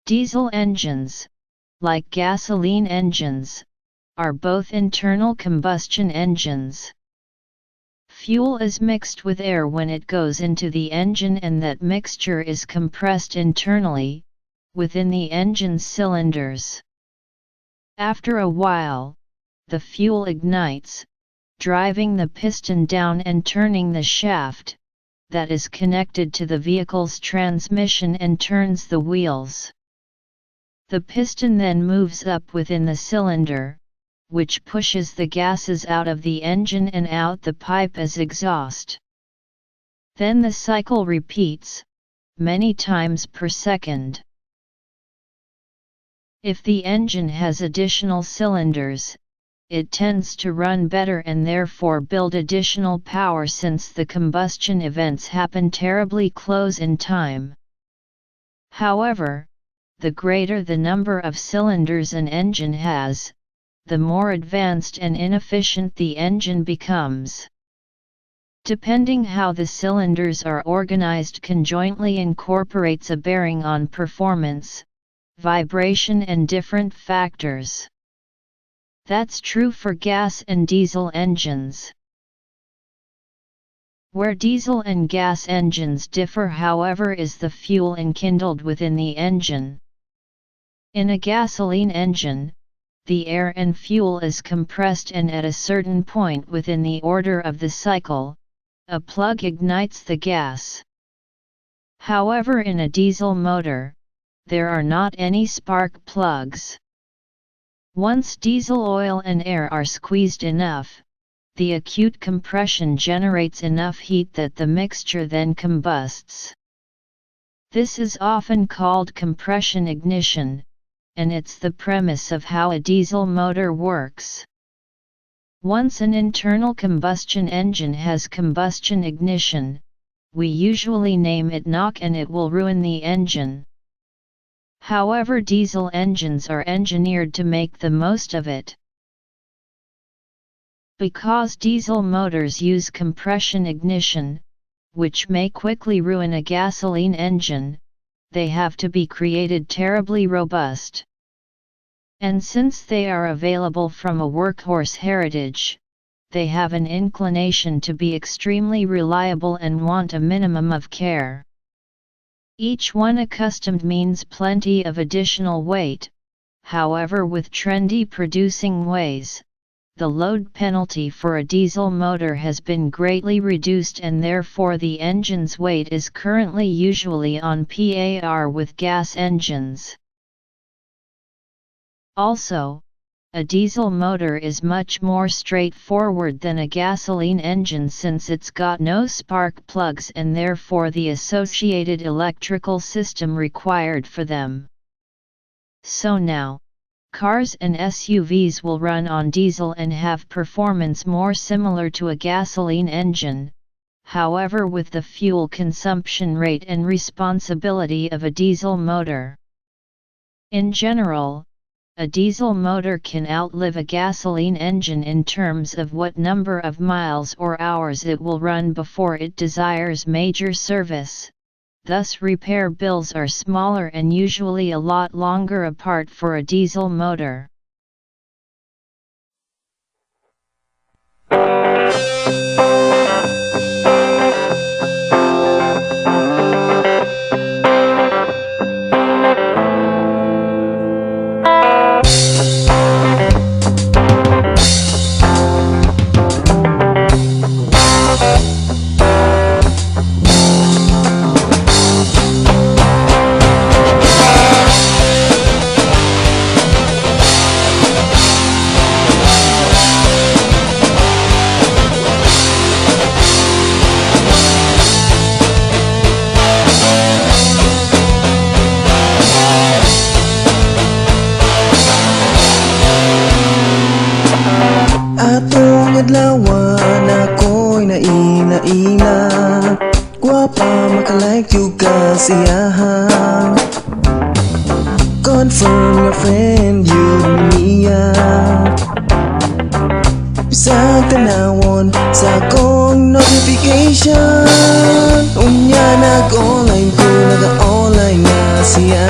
Diesel engines, like gasoline engines, are both internal combustion engines. Fuel is mixed with air when it goes into the engine, and that mixture is compressed internally, within the engine's cylinders. After a while, the fuel ignites, driving the piston down and turning the shaft that is connected to the vehicle's transmission and turns the wheels. The piston then moves up within the cylinder, which pushes the gases out of the engine and out the pipe as exhaust. Then the cycle repeats, many times per second. If the engine has additional cylinders, it tends to run better and therefore build additional power, since the combustion events happen terribly close in time. However, the greater the number of cylinders an engine has, the more advanced and inefficient the engine becomes. Depending how the cylinders are organized conjointly incorporates a bearing on performance, vibration and different factors. That's true for gas and diesel engines. Where diesel and gas engines differ, however, is the fuel enkindled within the engine. In a gasoline engine, the air and fuel is compressed, and at a certain point within the order of the cycle, a plug ignites the gas. However, in a diesel motor, there are not any spark plugs. Once diesel oil and air are squeezed enough, the acute compression generates enough heat that the mixture then combusts. This is often called compression ignition, and it's the premise of how a diesel motor works. Once an internal combustion engine has combustion ignition, we usually name it knock, and it will ruin the engine. However, diesel engines are engineered to make the most of it. Because diesel motors use compression ignition, which may quickly ruin a gasoline engine, they have to be created terribly robust. And since they are available from a workhorse heritage, they have an inclination to be extremely reliable and want a minimum of care. Each one accustomed means plenty of additional weight. However, with trendy producing ways, the load penalty for a diesel motor has been greatly reduced, and therefore the engine's weight is currently usually on par with gas engines. Also, a diesel motor is much more straightforward than a gasoline engine, since it's got no spark plugs and therefore the associated electrical system required for them. So now, cars and SUVs will run on diesel and have performance more similar to a gasoline engine, however with the fuel consumption rate and responsibility of a diesel motor. In general, a diesel motor can outlive a gasoline engine in terms of what number of miles or hours it will run before it desires major service. Thus, repair bills are smaller and usually a lot longer apart for a diesel motor. Adlawan ako'y naila Guwapa makalike juga siyahan Confirm your friend yun niya Bisag tanawon sa akong notification Unya nag-online ko, nag-online na siya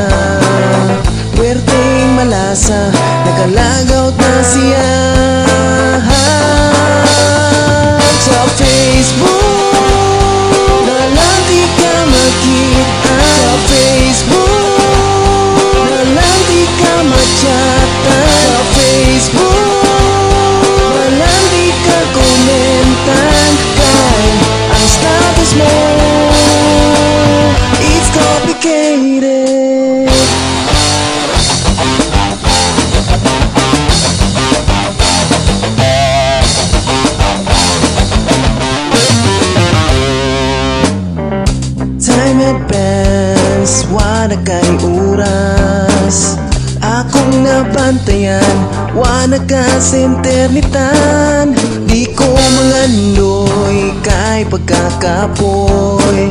yan, wana ka senternitan. Di ko mangandoy kay pagkakapoy.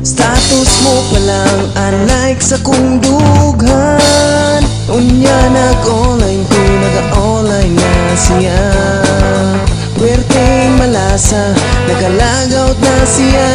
Status mo palang unlike sa kong dughan. Unya nag-online ko, naga-online na siya. Puwerteng malasa, nagalagaw na siya.